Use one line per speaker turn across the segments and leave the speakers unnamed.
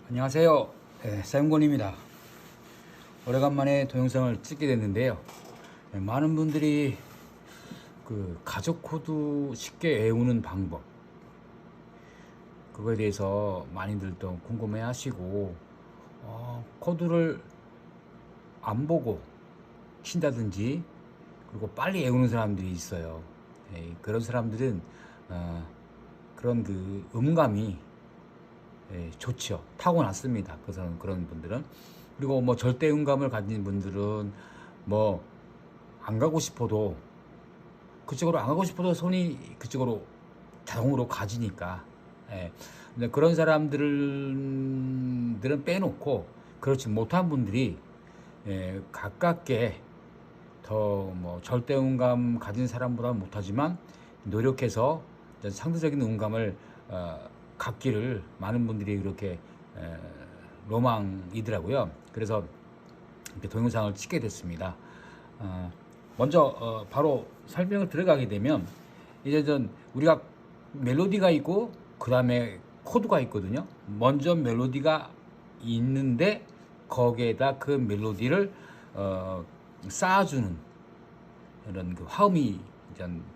안녕하세요. 사용권입니다. 오래간만에 동영상을 찍게 됐는데요. 많은 분들이 그 가족 코드 쉽게 외우는 방법, 그거에 대해서 많이들 또 궁금해 하시고, 코드를 안 보고 친다든지, 그리고 빨리 외우는 사람들이 있어요. 그런 사람들은 그런 그 음감이 좋죠. 타고났습니다. 그런 분들은. 그리고 뭐 절대 음감을 가진 분들은 뭐 안 가고 싶어도 그쪽으로 안 가고 싶어도 손이 그쪽으로 자동으로 가지니까. 근데 그런 사람들은 빼놓고 그렇지 못한 분들이 가깝게 더 뭐 절대 음감 가진 사람보다 못하지만 노력해서 상대적인 음감을 갖기를 많은 분들이 그렇게 로망이더라고요. 그래서 이렇게 동영상을 찍게 됐습니다. 먼저 바로 설명을 들어가게 되면, 이제 우리가 멜로디가 있고 그 다음에 코드가 있거든요. 먼저 멜로디가 있는데 거기에다 그 멜로디를 쌓아주는 그런 그 화음이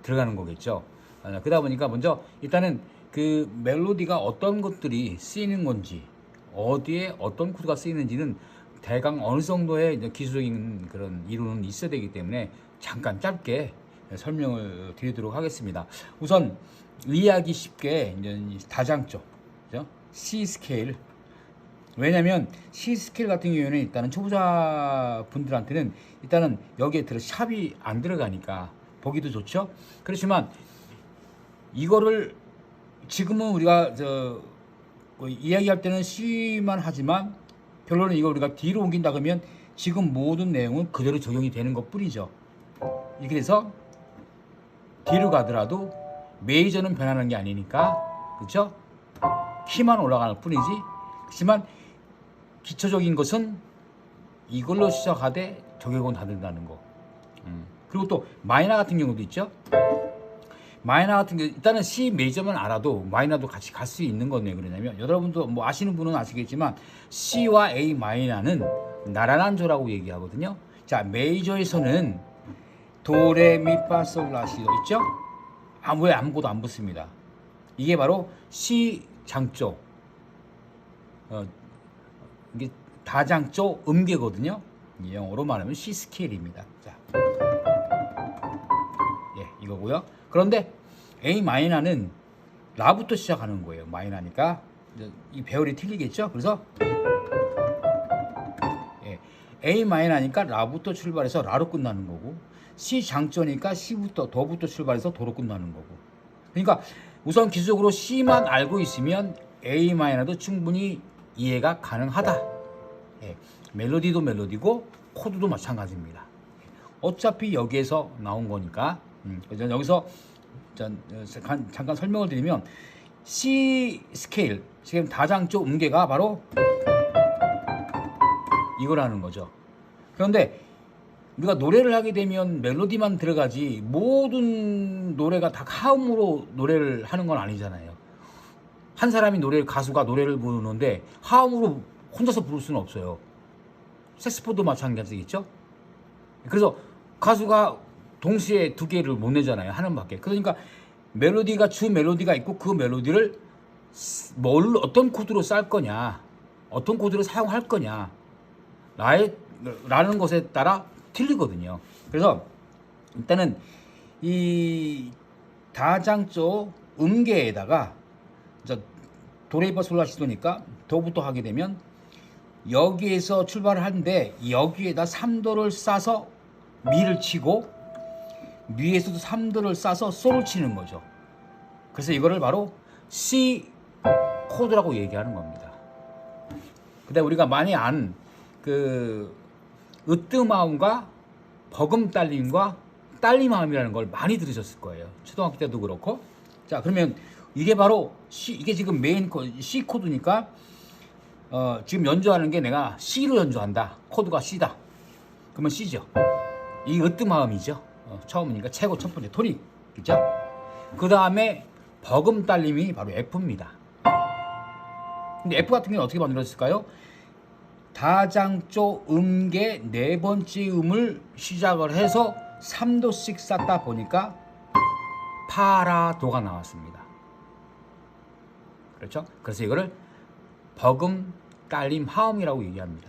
들어가는 거겠죠. 그러다 보니까 먼저 일단은 그 멜로디가 어떤 것들이 쓰이는 건지, 어디에 어떤 코드가 쓰이는지는 대강 어느 정도의 기술적인 그런 이론은 있어야 되기 때문에 잠깐 짧게 설명을 드리도록 하겠습니다. 우선 이해하기 쉽게 이제 다장조, 그죠? C 스케일. 왜냐면 C 스케일 같은 경우에는 일단은 초보자 분들한테는 일단은 여기에 샵이 안 들어가니까 보기도 좋죠. 그렇지만 이거를 지금은 우리가 이야기할 때는 C만 하지만 결론은 이거 우리가 D로 옮긴다 그러면 지금 모든 내용은 그대로 적용이 되는 것 뿐이죠. 이렇게 돼서 D로 가더라도 메이저는 변하는 게 아니니까, 그렇죠? 키만 올라가는 뿐이지. 그렇지만 기초적인 것은 이걸로 시작하되 적용은 다 된다는 거. 그리고 또 마이너 같은 경우도 있죠. 마이너 같은 게 일단은 C 메이저만 알아도 마이너도 같이 갈 수 있는 거네요. 그러냐면 여러분도 뭐 아시는 분은 아시겠지만 C와 A 마이너는 나란한 조라고 얘기하거든요. 자, 메이저에서는 도레미파솔라시도 있죠. 왜 아무것도 안 붙습니다. 이게 바로 C 장조, 이게 다장조 음계거든요. 영어로 말하면 C 스케일입니다. 자, 이거고요. 그런데 A 마이너는 라부터 시작하는 거예요. 마이너니까 이 배열이 틀리겠죠. 그래서 A 마이너니까 라부터 출발해서 라로 끝나는 거고, C 장조니까 C부터 도부터 출발해서 도로 끝나는 거고. 그러니까 우선 기술적으로 C만 알고 있으면 A 마이너도 충분히 이해가 가능하다. 멜로디도 멜로디고 코드도 마찬가지입니다. 어차피 여기에서 나온 거니까. 여기서 잠깐 설명을 드리면 C 스케일, 지금 다장조 음계가 바로 이거라는 거죠. 그런데 우리가 노래를 하게 되면 멜로디만 들어가지 모든 노래가 다 하음으로 노래를 하는 건 아니잖아요. 한 사람이 가수가 노래를 부르는데 하음으로 혼자서 부를 수는 없어요. 색소폰도 마찬가지겠죠. 그래서 가수가 동시에 두 개를 못 내잖아요. 하는 밖에. 그러니까 주 멜로디가 있고 그 멜로디를 어떤 코드로 쌀 거냐, 어떤 코드로 사용할 거냐 라는 것에 따라 틀리거든요. 그래서 일단은 이 다장조 음계에다가 도레미파솔라시도니까 도부터 하게 되면 여기에서 출발을 하는데 여기에다 3도를 싸서 미를 치고 미에서도 3도를 싸서 솔을 치는 거죠. 그래서 이거를 바로 C 코드라고 얘기하는 겁니다. 근데 우리가 많이 안 으뜸마음과 버금딸림과 딸림마음이라는 걸 많이 들으셨을 거예요. 초등학교 때도 그렇고. 자, 그러면 이게 바로 이게 지금 메인 C 코드니까 지금 연주하는 게 내가 C로 연주한다. 코드가 C다. 그러면 C죠. 이 으뜸마음이죠. 처음이니까 첫 번째 토닉, 그죠? 그 다음에 버금 딸림이 바로 F입니다. 근데 F 같은 경우는 어떻게 만들어졌을까요? 다장조 음계 네 번째 음을 시작을 해서 3도씩 쌓다 보니까 파라도가 나왔습니다. 그렇죠? 그래서 이거를 버금, 딸림, 하음이라고 얘기합니다.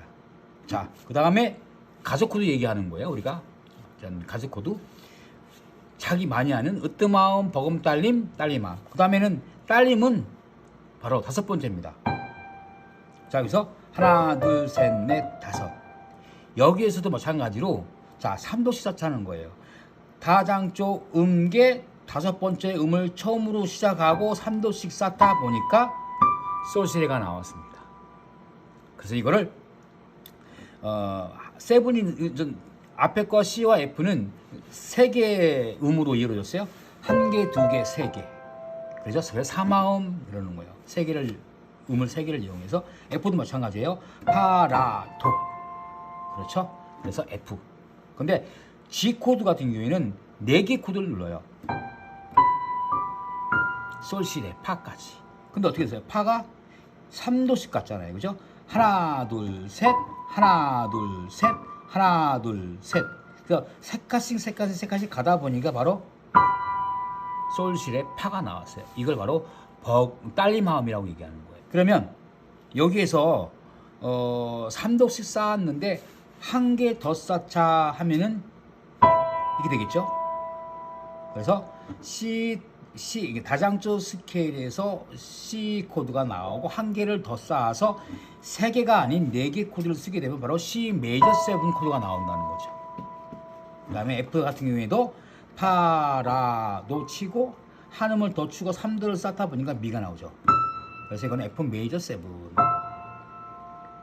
자, 그 다음에 가속 코드 얘기하는 거예요. 우리가 가속 코드 자기 많이 하는 으뜸하음, 버금, 딸림, 딸림하음. 그 다음에는 딸림은 바로 다섯 번째입니다. 자, 여기서 하나, 둘, 셋, 넷, 다섯. 여기에서도 마찬가지로 자, 3도씩 쌓자는 거예요. 다장조 음계 다섯 번째 음을 처음으로 시작하고 3도씩 쌓다 보니까 솔시레가 나왔습니다. 그래서 이거를 세븐이 앞에 거 C와 F는 세 개의 음으로 이루어졌어요. 한 개, 두 개, 세 개. 그래서 3화음 이러는 거예요. 음을 세 개를 이용해서 F도 마찬가지예요. 파라도. 그렇죠? 그래서 F. 근데 G 코드 같은 경우에는 4개 코드를 눌러요. 솔시레, 파까지. 근데 어떻게 됐어요? 파가 3도씩 갔잖아요. 그죠? 하나, 둘, 셋, 하나, 둘, 셋, 하나, 둘, 셋. 그래서 세 칸씩 가다 보니까 바로 솔시레 파가 나왔어요. 이걸 바로 딸림하음이라고 얘기하는 거예요. 그러면 여기에서 3도씩 쌓았는데 한 개 더 쌓자 하면은 이게 되겠죠? 그래서 이게 다장조 스케일에서 C 코드가 나오고 한 개를 더 쌓아서 세 개가 아닌 4개 코드를 쓰게 되면 바로 C 메이저 7 코드가 나온다는 거죠. 그 다음에 F 같은 경우에도 파라도 치고 한 음을 더 추고 3도를 쌓다 보니까 미가 나오죠. 그래서 이건 F 메이저 7.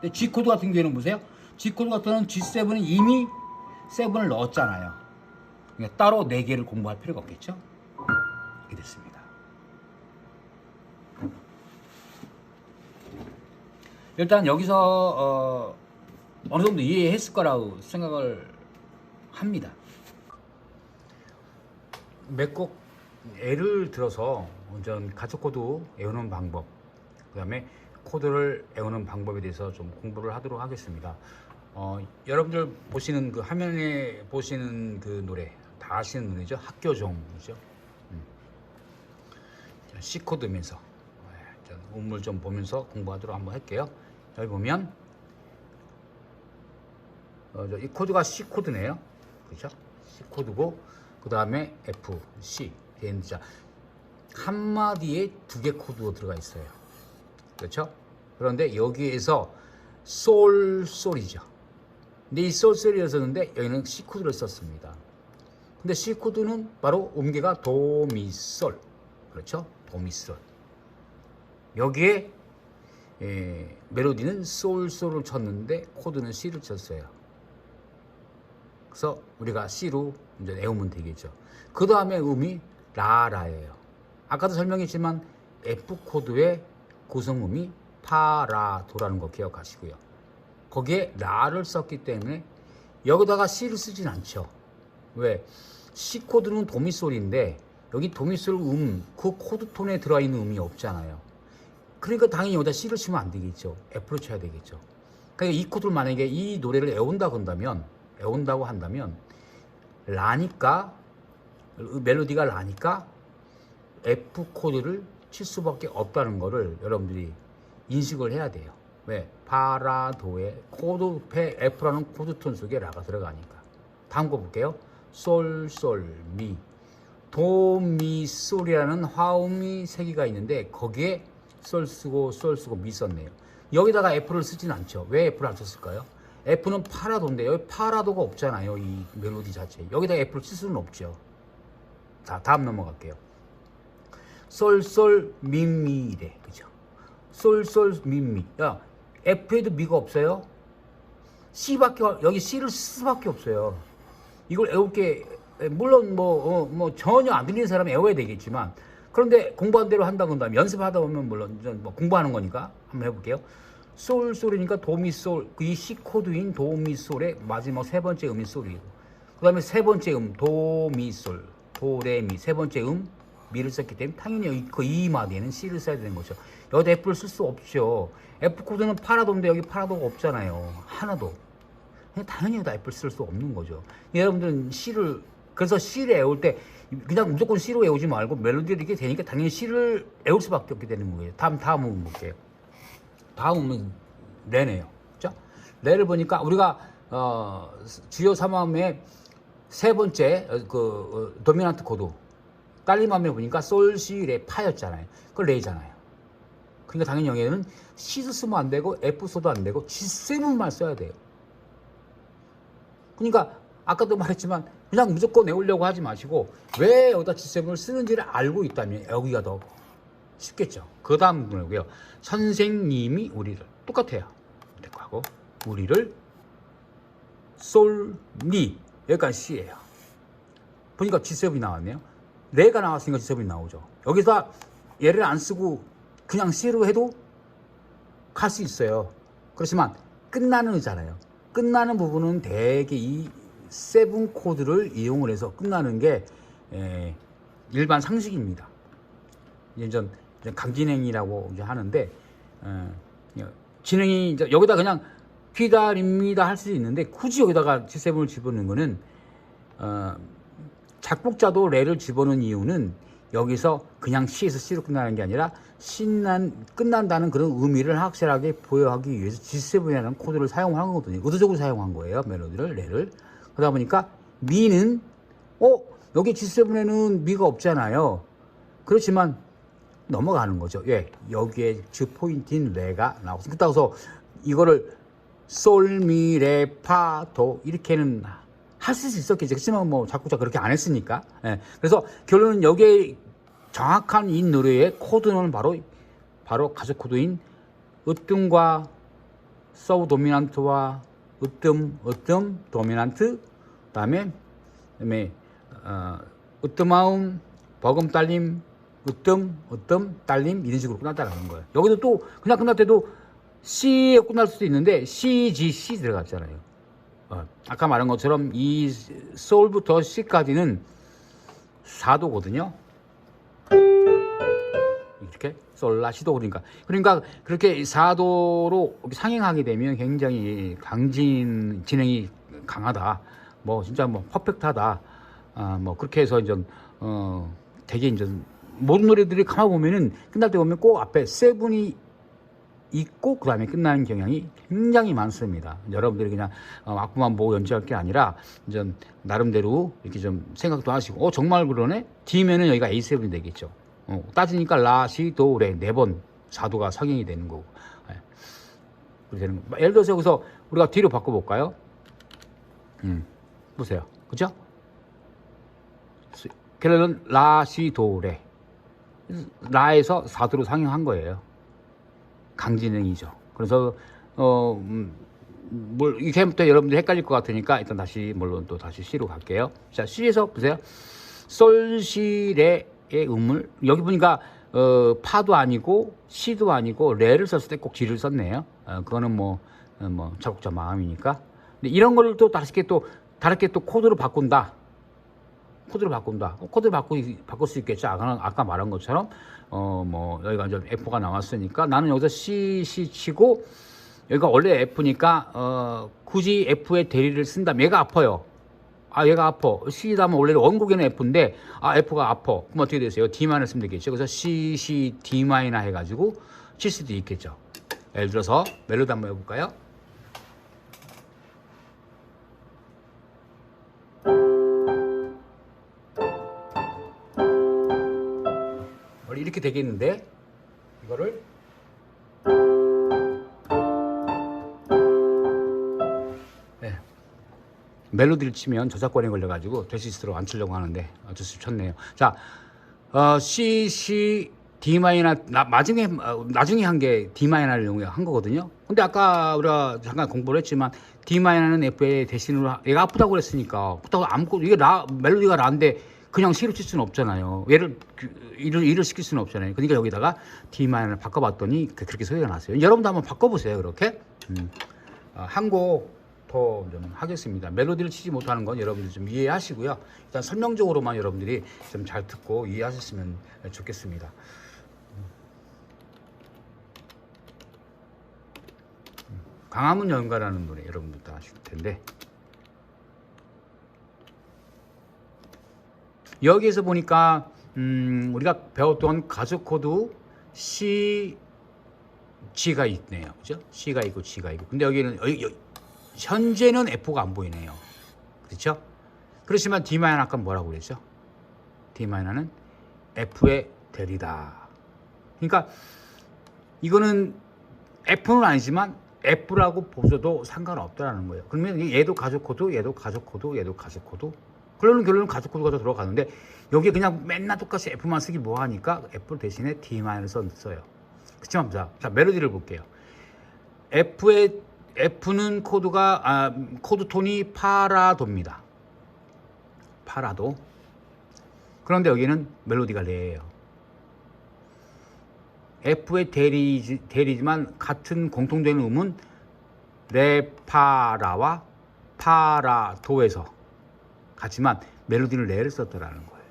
근데 G 코드 같은 경우에는 보세요. G 코드 같은 경우는 G7은 이미 7을 넣었잖아요. 그러니까 따로 4개를 공부할 필요가 없겠죠. 이렇게 됐습니다. 일단 여기서 어느 정도 이해했을 거라고 생각을 합니다. 몇 곡 예를 들어서 가속 코드 외우는 방법, 그 다음에 코드를 외우는 방법에 대해서 좀 공부를 하도록 하겠습니다. 여러분들 보시는 그 화면에 보시는 그 노래 다 아시는 노래죠. 학교종이죠. C 코드면서 음을 좀 보면서 공부하도록 한번 할게요. 여기 보면 이 코드가 C 코드네요. 그렇죠? C 코드고 그 다음에 F, C, 자 한마디에 2개 코드가 들어가 있어요. 그렇죠? 그런데 여기에서 솔이죠. 근데 이 솔이었었는데 여기는 C 코드를 썼습니다. 근데 C 코드는 바로 음계가 도미솔. 그렇죠? 도미솔. 여기에 멜로디는 솔을 쳤는데 코드는 C를 쳤어요. 그래서 우리가 C로 이제 외우면 되겠죠. 그 다음에 음이 라라예요. 아까도 설명했지만 F 코드의 구성음이 파라도라는 거 기억하시고요. 거기에 라를 썼기 때문에 여기다가 C를 쓰진 않죠. 왜? C 코드는 도미솔인데 여기 도미솔 그 코드 톤에 들어있는 음이 없잖아요. 그러니까 당연히 여기다 C를 치면 안 되겠죠. F를 쳐야 되겠죠. 그러니까 이 코드를 만약에 이 노래를 외운다고 한다면 라니까 멜로디가 라니까 F 코드를 칠 수밖에 없다는 거를 여러분들이 인식을 해야 돼요. 왜? 파라도의 코드 F라는 코드 톤 속에 라가 들어가니까. 다음 거 볼게요. 솔, 미. 도, 미, 솔이라는 화음이 3개가 있는데 거기에 솔 쓰고 미 썼네요. 여기다가 F를 쓰진 않죠. 왜 F를 안 썼을까요? F는 파라도인데 여기 파라도가 없잖아요. 이 멜로디 자체에. 여기다 F를 쓸 수는 없죠. 자, 다음 넘어갈게요. 솔, 미래. 그죠? 솔, 미. 야, F에도 미가 없어요? 여기 C를 쓸 수밖에 없어요. 이걸 외울 게, 물론 전혀 안 들리는 사람은 외워야 되겠지만, 그런데 공부한 대로 한다고 한다면, 연습하다 보면 물론 공부하는 거니까 한번 해볼게요. 솔이니까 도미솔, 이 C 코드인 도미솔의 마지막 3번째 음이 솔이고, 그 다음에 3번째 도미솔, 도레미, 3번째 미를 썼기 때문에 당연히 여기 그 이 마디에는 C를 써야 되는 거죠. 여기다 F를 쓸 수 없죠. F 코드는 파라도인데 여기 파라도가 없잖아요. 하나도. 당연히 여기다 F를 쓸 수 없는 거죠. 여러분들은 C를, 그래서 C를 외울 때 그냥 무조건 C로 외우지 말고 멜로디가 이렇게 되니까 당연히 C를 외울 수밖에 없게 되는 거예요. 다음 부분 볼게요. 다음은 레네요. 그죠? 레를 보니까 우리가 주요 3화음의 세 번째 도미넌트 코드 딸림함에 보니까 솔, 시, 레, 파였잖아요. 그걸 레잖아요. 그러니까 당연히 여기에는 C도 쓰면 안 되고 F 써도 안 되고 G7만 써야 돼요. 그러니까 아까도 말했지만 그냥 무조건 외우려고 하지 마시고 왜 여기다 G7을 쓰는지를 알고 있다면 여기가 더 쉽겠죠. 그 다음 부분이고요. 선생님이 우리를 똑같아요. 이렇게 하고 우리를 솔, 미 여기까지 C예요. 보니까 G7이 나왔네요. 레가 나왔으니까 G7이 나오죠. 여기서 얘를 안 쓰고 그냥 C로 해도 갈 수 있어요. 그렇지만 끝나는 의잖아요. 끝나는 부분은 대개 이 7 코드를 이용을 해서 끝나는 게 일반 상식입니다. 이제 강진행이라고 이제 하는데 진행이 이제 여기다 그냥 기다립니다 할 수 있는데 굳이 여기다가 G7을 집어넣는 거는 작곡자도 레를 집어넣은 이유는 여기서 그냥 C에서 C로 끝나는 게 아니라 끝난다는 그런 의미를 확실하게 보여하기 위해서 G7이라는 코드를 사용한 거거든요. 의도적으로 사용한 거예요. 멜로디를, 레를. 그러다 보니까 미는 여기 G7에는 미가 없잖아요. 그렇지만 넘어가는 거죠. 예, 여기에 주 포인트인 레가 나오고 그렇다고 해서 이거를 솔, 미, 레, 파, 도 이렇게는 할 수 있었겠죠. 그렇지만 뭐 작곡자 그렇게 안 했으니까. 예. 그래서 결론은 여기에 정확한 이 노래의 코드는 바로 가속 코드인 으뜸과 서브 도미넌트와 으뜸, 도미넌트, 그다음에 으뜸아움, 버금 딸림, 으뜸, 딸림 이런 식으로 끝났다는 거예요. 여기도 또 그냥 끝날 때도 C에 끝날 수도 있는데 C, G, C 들어갔잖아요. 아까 말한 것처럼 이 솔부터 C까지는 4도거든요. 이렇게 솔라 시도 그러니까 그렇게 4도로 상행하게 되면 굉장히 진행이 강하다. 뭐 진짜 뭐 퍼펙트하다. 뭐 그렇게 해서 이제 되게 이제 모든 노래들이 가만 보면은 끝날 때 보면 꼭 앞에 세븐이 있고 그 다음에 끝나는 경향이 굉장히 많습니다. 여러분들이 그냥 악보만 보고 연주할 게 아니라 이제 나름대로 이렇게 좀 생각도 하시고 정말 그러네? D면은 여기가 A7이 되겠죠. 따지니까 라, 시, 도, 레 4번 4도가 상행이 되는 거고. 되는 거. 예를 들어서 여기서 우리가 D로 바꿔볼까요? 보세요. 그죠? 결론은 라, 시, 도, 레. 라에서 4도로 상행한 거예요. 강진행이죠. 그래서 이렇게부터 여러분들이 헷갈릴 것 같으니까 일단 다시 물론 또 다시 C로 갈게요. 자, C에서 보세요. 솔, 시, 레의 음을 여기 보니까 파도 아니고 C도 아니고 레를 썼을 때 꼭 G를 썼네요. 그거는 뭐 작곡자 마음이니까. 근데 이런 거를 또 다르게 또 코드로 바꾼다. 코드를 바꿀 수 있겠죠. 아까 말한 것처럼 여기가 이제 F가 나왔으니까 나는 여기서 C 치고 여기가 원래 F니까 굳이 F의 대리를 쓴다면 얘가 아파요. 얘가 아파. C라면 원래 원곡에는 F인데 F가 아파. 그럼 어떻게 되세요? D마이너 쓰면 되겠죠. 그래서 C, D마이너 해가지고 칠 수도 있겠죠. 예를 들어서 멜로디 한번 해볼까요? 이렇게 되겠는데 이거를 멜로디를 치면 저작권에 걸려가지고 데시스트로 안 치려고 하는데 어쩔 수 없이 쳤네요. 자, C, D 마이너 나중에 한 게 D 마이너를 한 거거든요. 근데 아까 우리가 잠깐 공부를 했지만 D 마이너는 F의 대신으로 얘가 아프다고 그랬으니까 이게 멜로디가 라인데 그냥 C로 칠 수는 없잖아요. 일을 시킬 수는 없잖아요. 그러니까 여기다가 D 마이너를 바꿔봤더니 그렇게 소리가 났어요. 여러분도 한번 바꿔보세요. 그렇게 한 곡 더 좀 하겠습니다. 멜로디를 치지 못하는 건 여러분들 좀 이해하시고요. 일단 설명적으로만 여러분들이 좀 잘 듣고 이해하셨으면 좋겠습니다. 광화문 연가라는 노래 여러분들도 아실 텐데 여기에서 보니까 우리가 배웠던 가족 코드 C, G가 있네요. 그죠? C가 있고 G가 있고. 근데 여기는 현재는 F가 안 보이네요. 그렇죠? 그렇지만 D 마이너 아까 뭐라고 그랬죠? D 마이너는 F의 대리다. 그러니까 이거는 F는 아니지만 F라고 보셔도 상관없다라는 거예요. 그러면 얘도 가족 코드, 얘도 가족 코드, 얘도 가족 코드. 결론은 가족 코드가 더 들어가는데 여기에 그냥 맨날 똑같이 F만 쓰기 뭐하니까 F 대신에 D 마이너를 써요. 그렇지만 자 멜로디를 볼게요. F는 코드 톤이 파라도입니다. 파라도. 그런데 여기는 멜로디가 레예요. F의 대리지만 같은 공통되는 음은 레파라와 파라도에서 같지만 멜로디는 레를 썼더라는 거예요.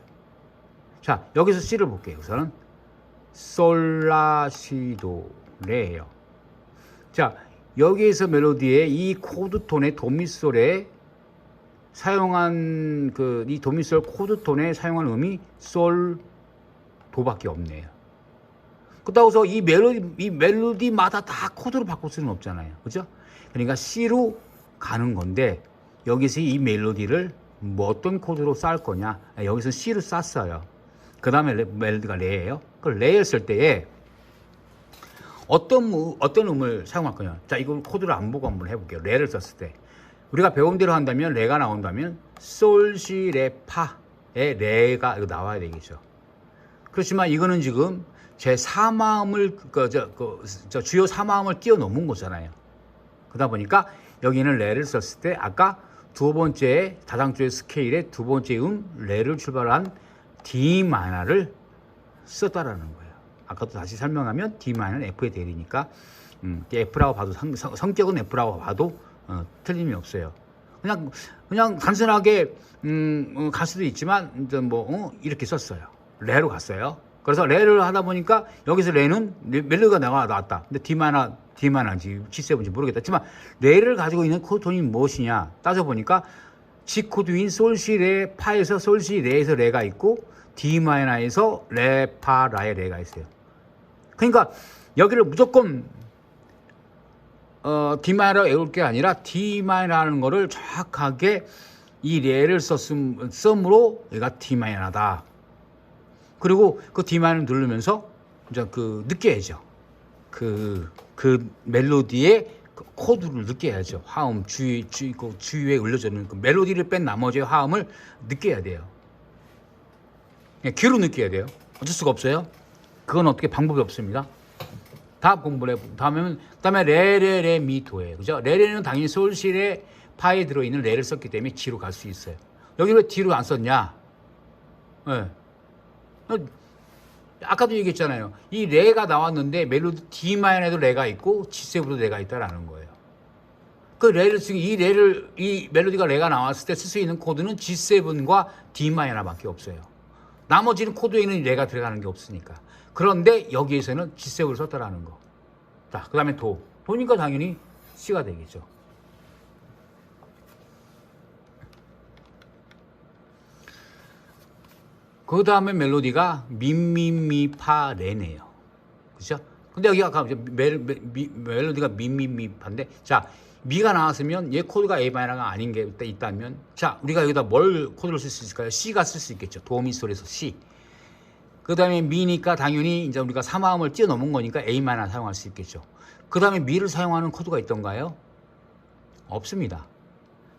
자, 여기서 C를 볼게요. 우선은 솔라시도 레예요. 자, 여기에서 멜로디에 이 코드톤의 도미솔에 사용한 이 도미솔 코드톤에 사용한 음이 솔 도밖에 없네요. 그렇다고 해서 이 멜로디마다 다 코드로 바꿀 수는 없잖아요. 그죠? 그러니까 C로 가는 건데 여기서 이 멜로디를 뭐 어떤 코드로 쌓을 거냐? 여기서 C로 쌌어요. 그 다음에 멜로디가 레예요. 그 레였을 때에 어떤 음을 사용할 거냐? 자, 이걸 코드를 안 보고 한번 해볼게요. 레를 썼을 때 우리가 배운 대로 한다면 레가 나온다면 솔, 시, 레, 파의 레가 나와야 되겠죠. 그렇지만 이거는 지금 제 4마음을 주요 4마음을 뛰어넘은 거잖아요. 그러다 보니까 여기는 레를 썼을 때 아까 두 번째 다장조의 스케일의 두 번째 레를 출발한 D 마이너를 썼다라는 거예요. 아까도 다시 설명하면 D 마이너는 F의 대리니까 F라고 봐도 성격은 F라고 봐도 틀림이 없어요. 그냥 단순하게 갈 수도 있지만 이렇게 썼어요. 레로 갔어요. 그래서 레를 하다 보니까 여기서 레는 멜로디가 나왔다. 근데 D 마이너인지 G7인지 모르겠다. 하지만 레를 가지고 있는 코드톤이 무엇이냐 따져보니까 G 코드인 솔, 시, 레, 파에서 솔, 시, 레에서 레가 있고 D 마이너에서 레, 파, 라의 레가 있어요. 그러니까 여기를 무조건 D 마이너로 외울 게 아니라 D 마이너라는 거를 정확하게 이 레를 썼으므로 얘가 D 마이너다. 그리고 그 D 마이너 누르면서 이제 느껴야죠. 그 멜로디의 코드를 느껴야죠. 화음 주위에 울려주는 그 멜로디를 뺀 나머지의 화음을 느껴야 돼요. 그냥 귀로 느껴야 돼요. 어쩔 수가 없어요. 그건 어떻게 방법이 없습니다. 다 공부를 그다음에 레 미 도예요. 그죠? 레는 당연히 솔시레 파에 들어있는 레를 썼기 때문에 G로 갈 수 있어요. 여기 왜 D로 안 썼냐? 네. 아까도 얘기했잖아요. 이 레가 나왔는데 멜로디 D 마이너에도 레가 있고 G7에도 레가 있다라는 거예요. 그 레를 이 멜로디가 레가 나왔을 때 쓸 수 있는 코드는 G7과 D 마이너밖에 없어요. 나머지는 코드에는 레가 들어가는 게 없으니까. 그런데 여기에서는 G7을 썼다라는 거. 자, 그 다음에 도니까 당연히 C가 되겠죠. 그 다음에 멜로디가 미미미파 레네요. 그죠? 근데 여기 아까 멜로디가 미미미파인데, 자, 미가 나왔으면 얘 코드가 A 마이너가 아닌 게 있다면, 자, 우리가 여기다 뭘 코드를 쓸 수 있을까요? C가 쓸 수 있겠죠. 도미솔에서 C. 그 다음에 미니까 당연히 이제 우리가 3마음을 뛰어넘은 거니까 A 마이너 사용할 수 있겠죠. 그 다음에 미를 사용하는 코드가 있던가요? 없습니다.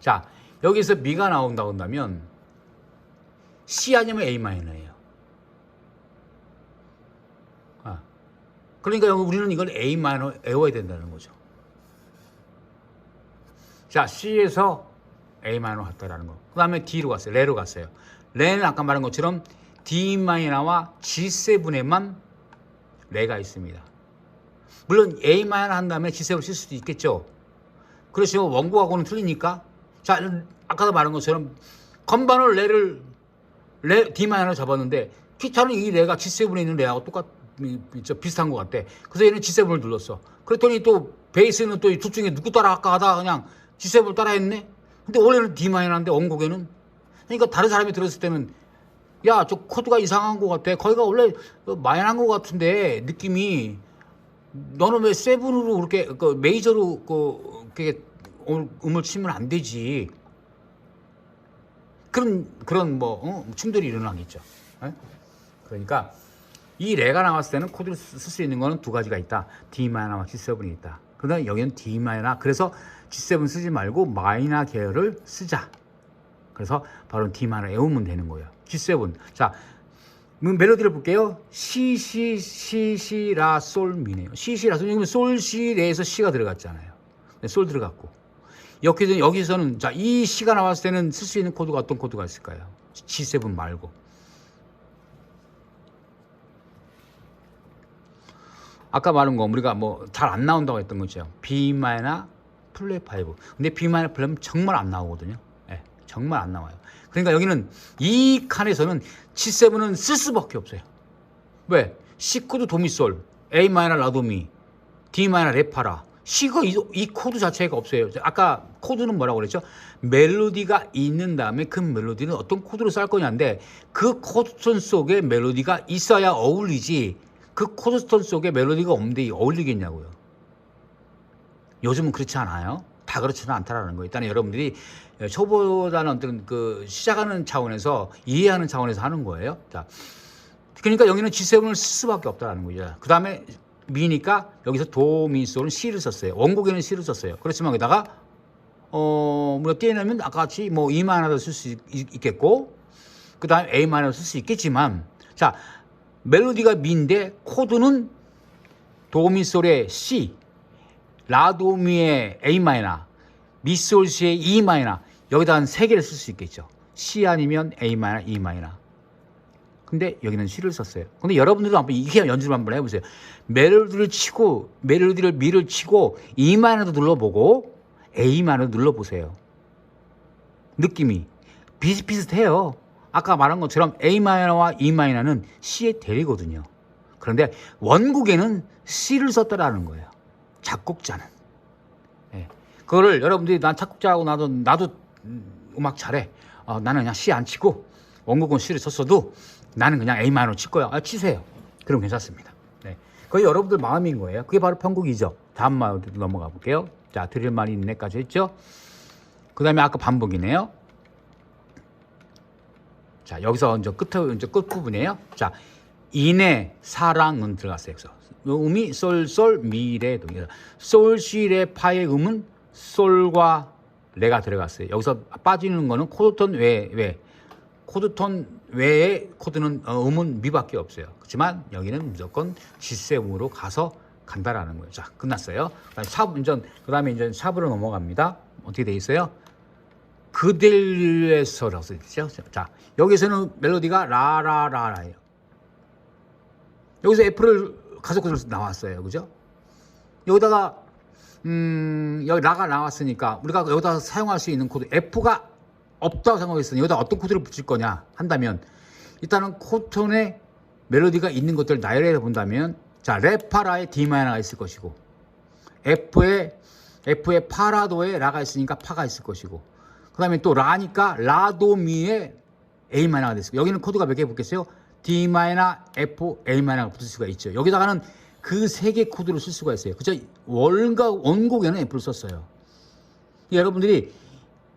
자, 여기서 미가 나온다고 한다면 C 아니면 A 마이너예요. 그러니까 우리는 이걸 A 마이너 외워야 된다는 거죠. 자, C에서 A 마이너 갔다라는 거. 그 다음에 D로 갔어요. 레로 갔어요. 레는 아까 말한 것처럼 D 마이너와 G7에만 레가 있습니다. 물론 A 마이너 한 다음에 G7을 쓸 수도 있겠죠. 그렇지만 원곡하고는 틀리니까. 자, 아까도 말한 것처럼 건반을 레 D 마이너로 잡았는데 기타는 이 레가 G7에 있는 레하고 비슷한 것 같대. 그래서 얘는 G7을 눌렀어. 그랬더니 또 베이스는 또 둘 중에 누구 따라할까 하다가 그냥 G7을 따라했네. 근데 원래는 D 마이너인데 원곡에는. 그러니까 다른 사람이 들었을 때는 야, 저 코드가 이상한 것 같아. 거기가 원래 마이너한 것 같은데 느낌이 너는 왜 세븐으로 그렇게 메이저로 그렇게 음을 치면 안 되지. 그런 충돌이 일어나겠죠. 에? 그러니까 이 레가 나왔을 때는 코드를 쓸 수 있는 거는 두 가지가 있다. D 마이너와 G7이 있다. 그러나 여기는 D 마이너. 그래서 G7 쓰지 말고 마이너 계열을 쓰자. 그래서 바로 D 마이너 외우면 되는 거예요. G7. 자, 멜로디를 볼게요. C, 라, 솔, 미네요. C, 라, 솔. 여기는 솔, 시, 레에서 C가 들어갔잖아요. 솔 들어갔고. 여기서는, 자, 이 C가 나왔을 때는 쓸 수 있는 코드가 어떤 코드가 있을까요? G7 말고. 아까 말한 거, 우리가 잘 안 나온다고 했던 거죠. B 마이너, 플랫 5. 근데 B 마이너 플랫은 정말 안 나오거든요. 네, 정말 안 나와요. 그러니까 여기는 이 칸에서는 G7은 쓸 수밖에 없어요. 왜? C 코드 도미솔, A 마이너 라도미, D 마이너 레파라. C가 이 코드 자체가 없어요. 아까 코드는 뭐라고 그랬죠? 멜로디가 있는 다음에 그 멜로디는 어떤 코드로 쌀 거냐인데 그 코드톤 속에 멜로디가 있어야 어울리지 그 코드톤 속에 멜로디가 없는데 어울리겠냐고요. 요즘은 그렇지 않아요. 다 그렇지는 않다라는 거예요. 일단 여러분들이 초보자는 어떤 시작하는 차원에서 이해하는 차원에서 하는 거예요. 자, 그러니까 여기는 G7을 쓸 수밖에 없다라는 거죠. 그 다음에 미니까 여기서 도, 미, 솔은 C를 썼어요. 원곡에는 C를 썼어요. 그렇지만 여기다가 우리가 떼내면 아까 같이 E 마이너도 쓸 수 있겠고 그 다음에 A 마이너도 쓸 수 있겠지만 자, 멜로디가 미인데 코드는 도, 미, 솔의 C, 라, 도, 미의 A 마이너, 미, 솔, 시의 E 마이너 여기다 한 3개를 쓸 수 있겠죠. C 아니면 A 마이너, E 마이너. 근데 여기는 C를 썼어요. 근데 여러분들도 한번 이게 연주를 한번 해보세요. 멜로디를 미를 치고 E 마이너도 눌러보고 A 마이너도 눌러보세요. 느낌이 비슷비슷해요. 아까 말한 것처럼 A 마이너와 E 마이너는 C의 대리거든요. 그런데 원곡에는 C를 썼다라는 거예요. 작곡자는. 네. 그거를 여러분들이 난 작곡자하고 나도 음악 잘해. 나는 그냥 C 안 치고 원곡은 C를 썼어도 나는 그냥 A 마이너 칠 거야. 치세요. 그럼 괜찮습니다. 네. 그게 여러분들 마음인 거예요. 그게 바로 편곡이죠. 다음 마디로 넘어가 볼게요. 자, 드릴 말이 있네까지 했죠. 그 다음에 아까 반복이네요. 자, 여기서 이제 끝부분이에요. 자, 인의 사랑은 들어갔어요. 그래서 음이 솔, 미, 레, 도. 솔, 시, 레, 파의 음은 솔과 레가 들어갔어요. 여기서 빠지는 거는 코드톤 외. 코드톤 외에 코드는 음은 미밖에 없어요. 그렇지만 여기는 무조건 G7으로 가서 간다라는 거예요. 자, 끝났어요. 그 다음에 이제 샵으로 넘어갑니다. 어떻게 돼 있어요? 그댈에서라고 써 있죠. 자, 여기서는 멜로디가 라예요. 여기서 F를 가속으로 나왔어요. 그죠? 여기다가 여기 라가 나왔으니까 우리가 여기다 사용할 수 있는 코드 F가 없다고 생각했으니 여기다 어떤 코드를 붙일 거냐 한다면 일단은 코톤에 멜로디가 있는 것들을 나열해 본다면 자, 레파라에 D 마이너가 있을 것이고 F의 파라도에 라가 있으니까 파가 있을 것이고 그 다음에 또 라니까 라도미에 A 마이너가 됐어요. 여기는 코드가 몇 개 붙겠어요? D 마이너, F, A 마이너가 붙을 수가 있죠. 여기다가는 그 3개 코드를 쓸 수가 있어요. 그죠? 원곡에는 F를 썼어요. 여러분들이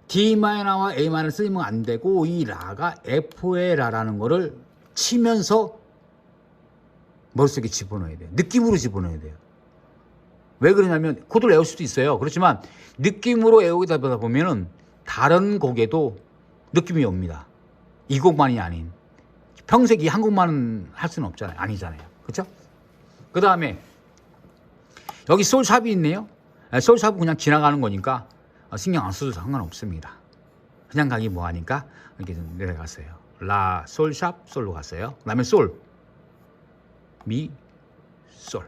D 마이너와 A 마이너를 쓰면 안 되고 이 라가 F의 라라는 거를 치면서 머릿속에 집어넣어야 돼요. 느낌으로 집어넣어야 돼요. 왜 그러냐면 코드를 외울 수도 있어요. 그렇지만 느낌으로 외우다 보면은 다른 곡에도 느낌이 옵니다. 이 곡만이 아닌 평생 이 한 곡만 할 수는 없잖아요. 아니잖아요. 그렇죠? 그 다음에 여기 솔샵이 있네요. 솔샵은 그냥 지나가는 거니까 신경 안 써도 상관없습니다. 그냥 가기 뭐하니까 이렇게 좀 내려갔어요. 라, 솔샵, 솔로 갔어요. 그 다음에 솔, 미, 솔.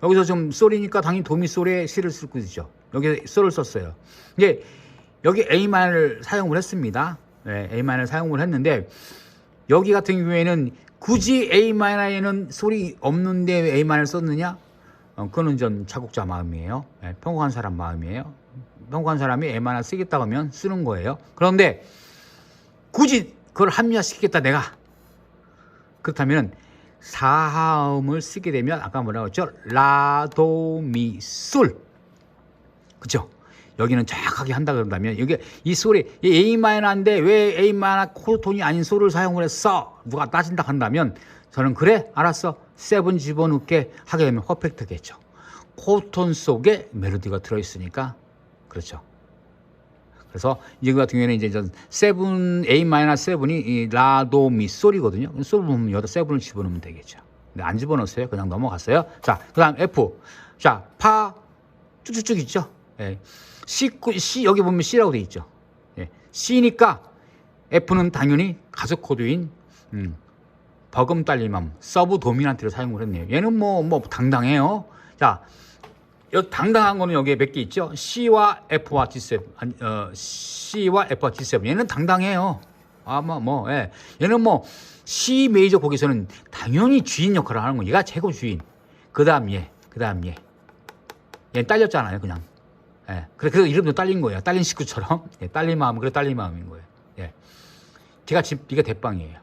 여기서 좀 솔이니까 당연히 도미솔에 C를 쓸 거죠. 여기 솔을 썼어요. 이제 여기 A만을 사용을 했습니다. 네, A만을 사용을 했는데 여기 같은 경우에는 굳이 A마이너에는 솔이 없는데 왜 A만을 썼느냐? 그거는 전 작곡자 마음이에요. 네, 평범한 사람 마음이에요. 평범한 사람이 A마이너 쓰겠다고 하면 쓰는 거예요. 그런데 굳이 그걸 합리화시키겠다 내가. 그렇다면 사하음을 쓰게 되면 아까 뭐라고 했죠? 라, 도, 미, 솔. 그죠? 여기는 정확하게 한다 그런다면 여기 이 솔이 A 마이너인데 왜 A 마이너 코드톤이 아닌 솔을 사용을 했어? 누가 따진다 한다면 저는 그래 알았어 세븐 집어넣게 하게 되면 퍼펙트겠죠. 코드톤 속에 멜로디가 들어있으니까 그렇죠. 그래서 이거 같은 경우에는 이제 세븐 A 마이너 세븐이 라도 미 솔이거든요. 솔 보면 여기다 세븐을 집어넣으면 되겠죠. 근데 안 집어넣었어요. 그냥 넘어갔어요. 자, 그다음 F. 자, 파 쭉쭉쭉 있죠. 예. C 여기 보면 C라고 돼 있죠. 예. C니까 F는 당연히 가속 코드인 버금 딸림함 서브 도미넌트를 사용을 했네요. 얘는 뭐 당당해요. 자, 여기 당당한 거는 여기에 몇 개 있죠. C와 F와 G7, C와 F와 G7. 얘는 당당해요. 예. 얘는 C 메이저 곡에서는 당연히 주인 역할을 하는 거예요. 얘가 최고 주인. 그다음 얘. 얘는 딸렸잖아요, 그냥. 예. 그래서 이름도 딸린 거예요. 딸린 식구처럼. 예. 딸린 마음, 그래 딸린 마음인 거예요. 예. 제가 이게 대빵이에요.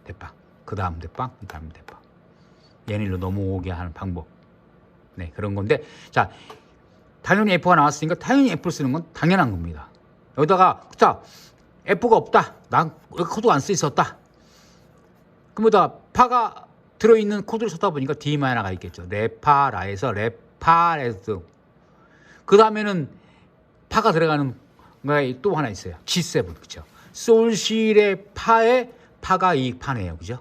대빵. 그 다음 대빵, 그 다음 대빵. 얘는 일로 넘어오게 하는 방법. 네, 그런 건데. 자, 당연히 F가 나왔으니까 당연히 F를 쓰는 건 당연한 겁니다. 여기다가, 자, F가 없다. 난 코드가 안 쓰 있었다. 그럼 여기다가 파가 들어있는 코드를 썼다 보니까 D 마이너가 있겠죠. 레파라에서 레파레스. 그 다음에는 파가 들어가는 거가 또 하나 있어요. G7, 그죠? 솔시레 파에 파가 이 파네요, 그죠?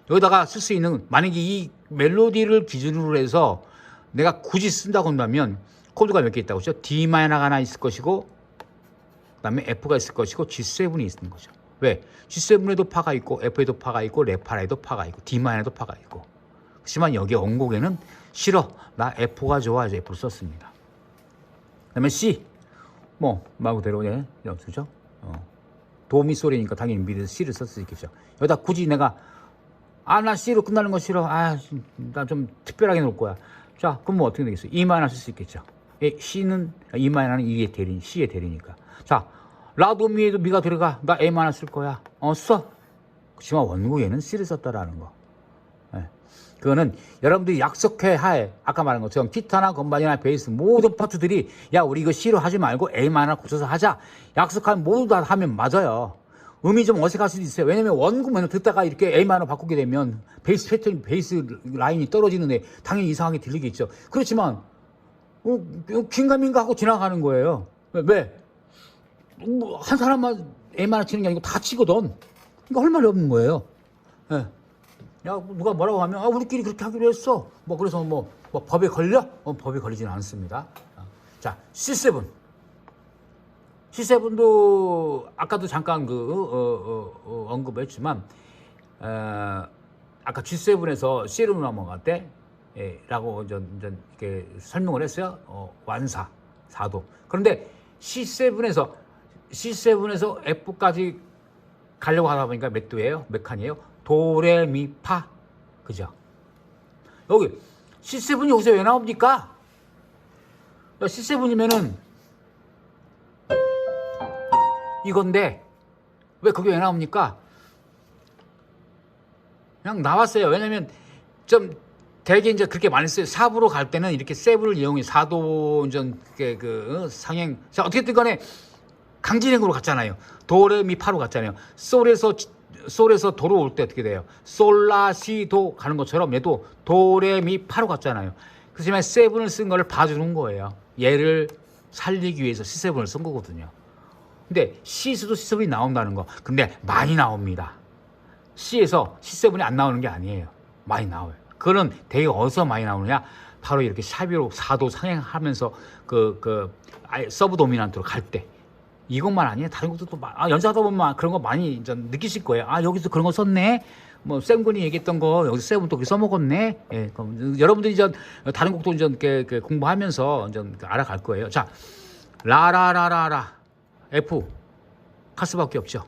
여기다가 쓸 수 있는, 만약에 이 멜로디를 기준으로 해서 내가 굳이 쓴다고 한다면 코드가 몇 개 있다고 했죠? D 마이너가 하나 있을 것이고, 그 다음에 F가 있을 것이고, G7이 있는 거죠. 왜? G7에도 파가 있고, F에도 파가 있고, 레파라에도 파가 있고, D 마이너에도 파가 있고. 하지만 여기 원곡에는 싫어. 나 F가 좋아 해서 F를 썼습니다. 그 다음에 C. 말 그대로, 예, 그죠? 도미 소리니까 당연히 미리 C를 썼을 수 있겠죠. 여기다 굳이 내가, 나 C로 끝나는 거 싫어. 나 좀 특별하게 놓을 거야. 자, 그럼 어떻게 되겠어요? E 마이너 쓸 수 있겠죠. C는, E 마이너는 E의 대리, C의 대리니까. 자, 라도미에도 미가 들어가. 나 A 마이너 쓸 거야. 써. 그렇지만 원곡에는 C를 썼다라는 거. 예. 그거는 여러분들이 약속해 하에 아까 말한 것처럼 기타나 건반이나 베이스 모든 파트들이 야 우리 이거 C로 하지 말고 A 마이너 고쳐서 하자 약속하면 모두 다 하면 맞아요. 음이 좀 어색할 수도 있어요. 왜냐면 원곡만 듣다가 이렇게 A 마이너 바꾸게 되면 베이스 패턴, 베이스 라인이 떨어지는데 당연히 이상하게 들리겠죠. 그렇지만 긴가민가 하고 지나가는 거예요. 왜? 한 사람만 A 마이너 치는 게 아니고 다 치거든. 그러니까 할 말이 없는 거예요. 예. 야, 누가 뭐라고 하면, 우리끼리 그렇게 하기로 했어. 그래서 법에 걸려? 법에 걸리지는 않습니다. 자, C7. C7도 아까도 잠깐 언급했지만, 아까 G7에서 C로 넘어갈 때, 라고 이렇게 설명을 했어요. 완사, 4도. 그런데 C7에서 F까지 가려고 하다 보니까 몇 도예요? 몇 칸이에요? 도레미파. 그죠? 여기 C7이 여기서 왜 나옵니까? C7이면은 이건데 왜 그게 왜 나옵니까? 그냥 나왔어요. 왜냐면 좀 되게 이제 그렇게 많이 써요. 4부로 갈 때는 이렇게 세부를 이용해 4도 상행. 자, 어떻게든 간에 강진행으로 갔잖아요. 도레미파로 갔잖아요. 솔에서 도로 올 때 어떻게 돼요? 솔라시도 가는 것처럼 얘도 도레미파로 갔잖아요. 그렇지만 세븐을 쓴 걸 봐주는 거예요. 얘를 살리기 위해서 C7을 쓴 거거든요. 근데 C에서도 C7이 나온다는 거. 근데 많이 나옵니다. C에서 C7이 안 나오는 게 아니에요. 많이 나와요. 그거는 되게 어디서 많이 나오느냐? 바로 이렇게 샤비로 4도 상행하면서 서브 도미넌트로 갈 때. 이것만 아니에요. 다른 것도 또 연주하다 보면 그런 거 많이 이제 느끼실 거예요. 여기서 그런 거 썼네. 뭐 쌤군이 얘기했던 거 여기서 쌤은 또 써먹었네. 예, 그럼 여러분들이 이제 다른 곡도 이제 이렇게 공부하면서 이제 알아갈 거예요. 자, 라라라라라 F 카스밖에 없죠.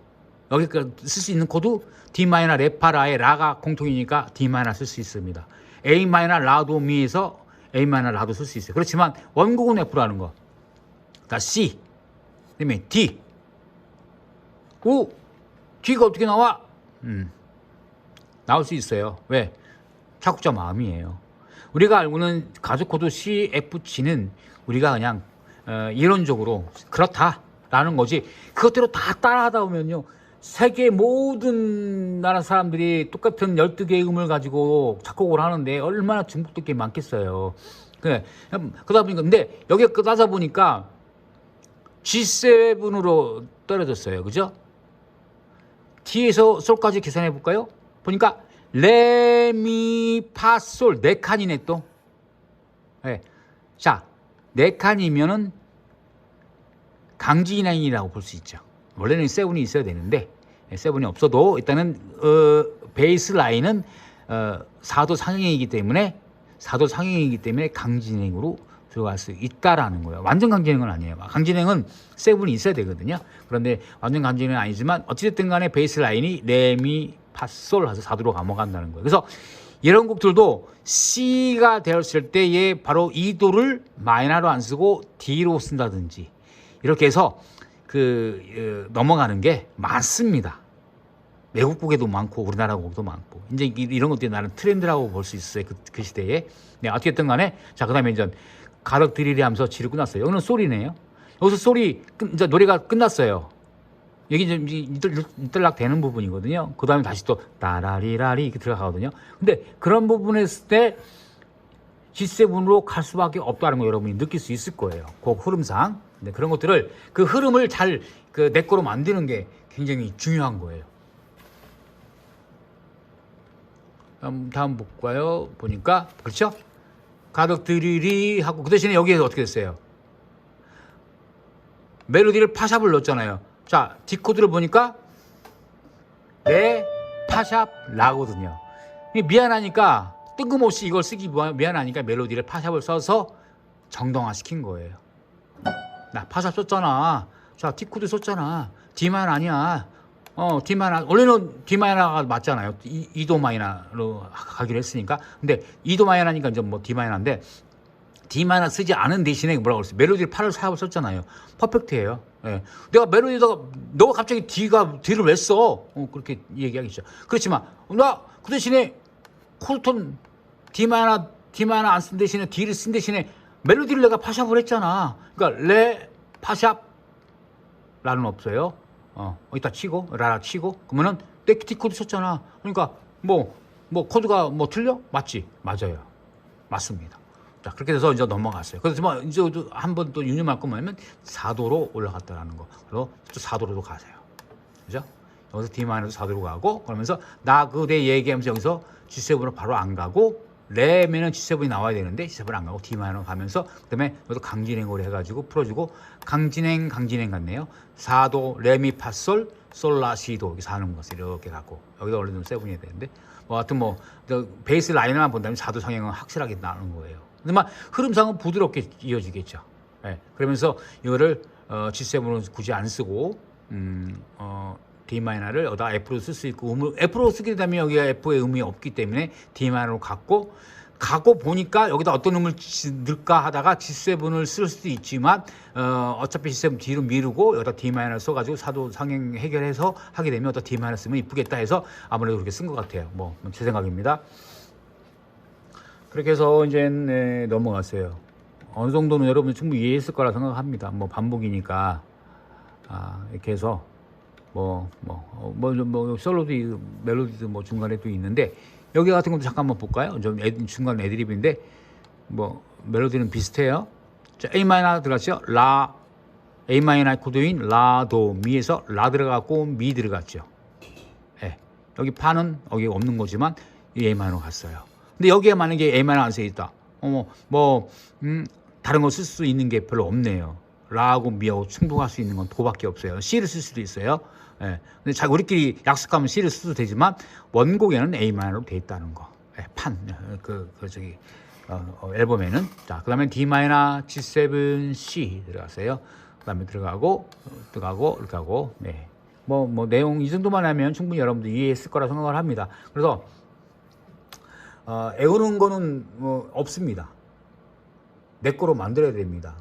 여기 쓸 수 있는 코드 D 마이너 레파라의 라가 공통이니까 D 마이너 쓸 수 있습니다. A 마이너 라도 미에서 A 마이너 라도 쓸 수 있어요. 그렇지만 원곡은 F라는 거. 자, C 그다음에 D. 오, D가 어떻게 나와? 나올 수 있어요. 왜? 작곡자 마음이에요. 우리가 알고는 가족 코드 C, F, G는 우리가 그냥 이론적으로 그렇다라는 거지. 그것대로 다 따라하다 보면요. 세계 모든 나라 사람들이 똑같은 12개의 음을 가지고 작곡을 하는데 얼마나 중복될 게 많겠어요. 그러다 보니까 근데 여기 따져 보니까 G7으로 떨어졌어요. 그죠? D에서 솔까지 계산해 볼까요? 보니까 레, 미, 파, 솔 네 칸이네 또. 네. 자, 네 칸이면은 강진행이라고 볼 수 있죠. 원래는 세븐이 있어야 되는데 세븐이 없어도 일단은 베이스 라인은 4도 상행이기 때문에 강진행으로 들어갈 수 있다라는 거예요. 완전 강진행은 아니에요. 강진행은 세븐이 있어야 되거든요. 그런데 완전 강진행은 아니지만 어찌됐든 간에 베이스 라인이 레, 미, 파, 솔 해서 4도로 넘어간다는 거예요. 그래서 이런 곡들도 C가 되었을 때에 바로 2도를 마이너로 안 쓰고 D로 쓴다든지 이렇게 해서 넘어가는 게 많습니다. 외국 곡에도 많고 우리나라 곡도 많고 이제 이런 것들이 나는 트렌드라고 볼 수 있어요. 그 시대에. 네, 어떻게든 간에 자 그다음에 이제 가덕 드리리 하면서 지를 끝났어요. 여기는 솔이네요. 여기서 솔이 이제 노래가 끝났어요. 여기 이제 이떨락 되는 부분이거든요. 그 다음에 다시 또 따라리라리 이렇게 들어가거든요. 근데 그런 부분에 있을 때 G7으로 갈 수밖에 없다는 거 여러분이 느낄 수 있을 거예요. 곡 흐름상. 네, 그런 것들을 그 흐름을 잘 내 거로 만드는 게 굉장히 중요한 거예요. 다음 볼까요? 보니까 그렇죠? 가덕 드리리 하고 그 대신에 여기에서 어떻게 됐어요? 멜로디를 파샵을 넣었잖아요. 자, D코드를 보니까 레, 파샵, 라거든요. 미안하니까 뜬금없이 이걸 쓰기 미안하니까 멜로디를 파샵을 써서 정당화시킨 거예요. 나 파샵 썼잖아. 자, D코드 썼잖아. D만 아니야. D만 원래는 D 마이너가 맞잖아요. 2도 마이너로 가기로 했으니까. 근데 2도 마이너니까 이제 뭐 D 마이너인데 D 마이너 쓰지 않은 대신에 뭐라고 그랬어요? 멜로디를 파를 사합을 썼잖아요. 퍼펙트예요. 예. 내가 멜로디다가 너가 갑자기 D를 왜 써? 그렇게 얘기하겠죠. 그렇지만 나 그 대신에 코드톤 D 마이너 안 쓴 대신에 D를 쓴 대신에 멜로디를 내가 파샵을 했잖아. 그러니까 레 파샵 라는 없어요. 여기다 치고 라라 치고 그러면은 D 코드 썼잖아. 그러니까 뭐 코드가 뭐 틀려? 맞지? 맞아요. 맞습니다. 자, 그렇게 돼서 이제 넘어갔어요. 그래서 뭐 이제 한 번 또 유념할 거 뭐냐면 4도로 올라갔다라는 거. 그리고 또 4도로도 가세요. 그죠? 여기서 D-도 4도로 가고 그러면서 나 그대 얘기하면서 여기서 G7으로 바로 안 가고 레면은 G7이 나와야 되는데 G7 안 가고 D-로 가면서 그다음에 여기서 강진행으로 해가지고 풀어주고 강진행 같네요. 4도 레미파솔 솔라시도 이렇게 사는 것을 이렇게 갖고 여기다 원래 좀 7이어야 되는데 뭐 하여튼 뭐 베이스 라인만 본다면 4도 성향은 확실하게 나오는 거예요. 근데 막 흐름상은 부드럽게 이어지겠죠. 네. 그러면서 이거를 G7은 굳이 안 쓰고 D-를 여기다 F로 쓸 수 있고 F로 쓰게 되면 여기가 F의 음이 없기 때문에 D-로 가고 보니까 여기다 어떤 음을 넣을까 하다가 G7을 쓸 수도 있지만 어차피 G7 뒤로 미루고 여기다 D-를 써가지고 4도 상행 해결해서 하게 되면 여기다 D- 쓰면 이쁘겠다 해서 아무래도 그렇게 쓴 것 같아요. 뭐 제 생각입니다. 그렇게 해서 이제 넘어갔어요. 어느 정도는 여러분이 충분히 이해했을 거라 생각합니다. 뭐 반복이니까 이렇게 해서 솔로도 멜로디도 뭐 중간에 또 있는데 여기 같은 것도 잠깐만 볼까요? 좀 중간 애드립인데 뭐 멜로디는 비슷해요. 자, A 마이너 들어갔죠? 라 A 마이너 코드인 라도 미에서 라 들어갔고 미 들어갔죠. 네. 여기 파는 여기 없는 거지만 A 마이너 갔어요. 근데 여기에 만약에 A 마이너 안 써 있다. 다른 거 쓸 수 있는 게 별로 없네요. 라하고 미하고 충돌할 수 있는 건 도밖에 없어요. C를 쓸 수도 있어요. 예. 근데 자 우리끼리 약속하면 C를 써도 되지만 원곡에는 A 마이너로 돼 있다는 거. 예, 앨범에는. 자, 그다음에 D 마이너, G7, C 들어갔어요. 그다음에 들어가고 이렇게 하고. 네. 뭐 내용 이 정도만 하면 충분히 여러분들 이해했을 거라 생각을 합니다. 그래서 애우는 거는 없습니다. 내 거로 만들어야 됩니다.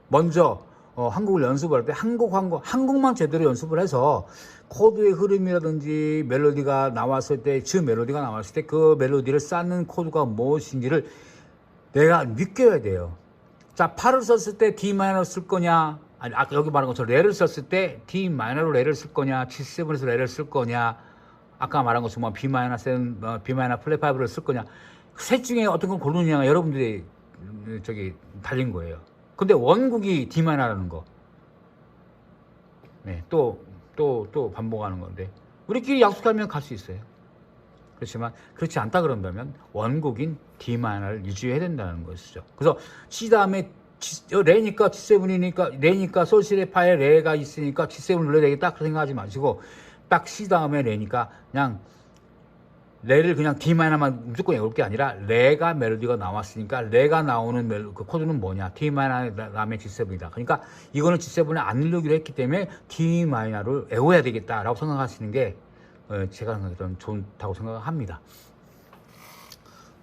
먼저 한국을 연습할 때 한국만 제대로 연습을 해서 코드의 흐름이라든지 멜로디가 나왔을 때 그 멜로디를 쌓는 코드가 무엇인지를 내가 느껴야 돼요. 자, 파를 썼을 때 D 마이너를 쓸 거냐, 아니 아까 여기 말한 것처럼 레를 썼을 때 D 마이너로 레를 쓸 거냐, G7에서 레를 쓸 거냐, 아까 말한 것처럼 B 마이너 플랫 5를 쓸 거냐, 셋 중에 어떤 걸 고르느냐가 여러분들이 달린 거예요. 근데 원곡이 D 마이너라는 거. 네, 또 반복하는 건데 우리끼리 약속하면 갈 수 있어요. 그렇지만 그렇지 않다 그런다면 원곡인 D 마이너를 유지해야 된다는 것이죠. 그래서 C 다음에 레니까 G7이니까 레니까 솔시레 파에 레가 있으니까 G7을 눌러야 되겠다 그렇게 생각하지 마시고 딱 C 다음에 레니까 그냥 레를 그냥 D 마이너만 무조건 외울 게 아니라 레가 멜로디가 나왔으니까 레가 나오는 그 코드는 뭐냐, D 마이너 다음에 G7이다. 그러니까 이거는 G7에 안 누르기로 했기 때문에 D 마이너를 외워야 되겠다라고 생각하시는 게 제가 생각해서는 좋다고 생각합니다.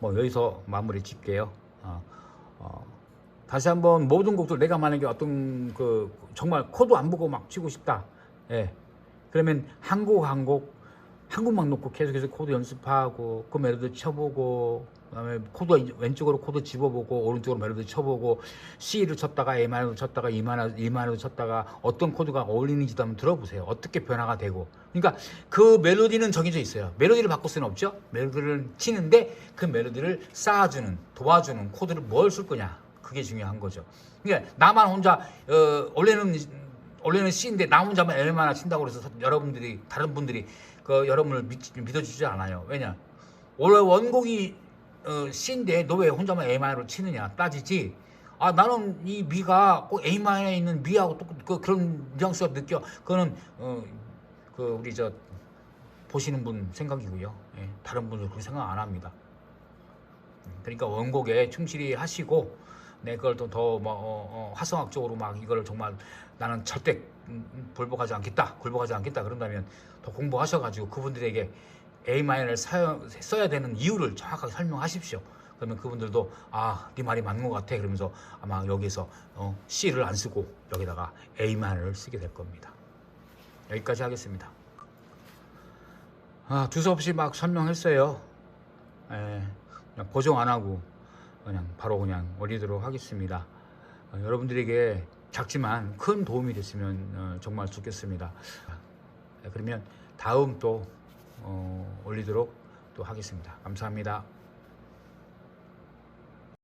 뭐 여기서 마무리 짓게요. 다시 한번 모든 곡들 내가 만약에 어떤 정말 코드 안 보고 막 치고 싶다. 예. 그러면 한 곡만 놓고 계속해서 코드 연습하고 그 멜로디 쳐보고 그다음에 코드 왼쪽으로 코드 집어보고 오른쪽으로 멜로디 쳐보고 C를 쳤다가 A 마이너를 쳤다가 E 마이너를 쳤다가 어떤 코드가 어울리는지도 한번 들어보세요. 어떻게 변화가 되고. 그러니까 그 멜로디는 정해져 있어요. 멜로디를 바꿀 수는 없죠. 멜로디를 치는데 그 멜로디를 쌓아주는 도와주는 코드를 뭘 쓸 거냐, 그게 중요한 거죠. 그러니까 나만 혼자 원래는 C인데 나 혼자만 L만 친다고 그래서 여러분들이 다른 분들이 여러분을 믿어주지 않아요. 왜냐? 원래 원곡이 C인데 너 왜 혼자만 A 마이너로 치느냐 따지지. 아, 나는 이 미가 꼭 A 마이너에 있는 미하고 또 그런 뉘앙스가 느껴. 그거는 우리 보시는 분 생각이고요. 예, 다른 분들 그렇게 생각 안 합니다. 그러니까 원곡에 충실히 하시고, 그걸 더 화성학적으로 막 이걸 정말 나는 절대 굴복하지 않겠다 그런다면 더 공부하셔가지고 그분들에게 A 마이너를 써야 되는 이유를 정확하게 설명하십시오. 그러면 그분들도 네 말이 맞는 것 같아 그러면서 아마 여기서 C를 안 쓰고 여기다가 A 마이너를 쓰게 될 겁니다. 여기까지 하겠습니다. 두서없이 막 설명했어요. 그냥 보정 안 하고 바로 올리도록 하겠습니다. 여러분들에게 작지만 큰 도움이 됐으면 정말 좋겠습니다. 그러면 다음 또 올리도록 또 하겠습니다. 감사합니다.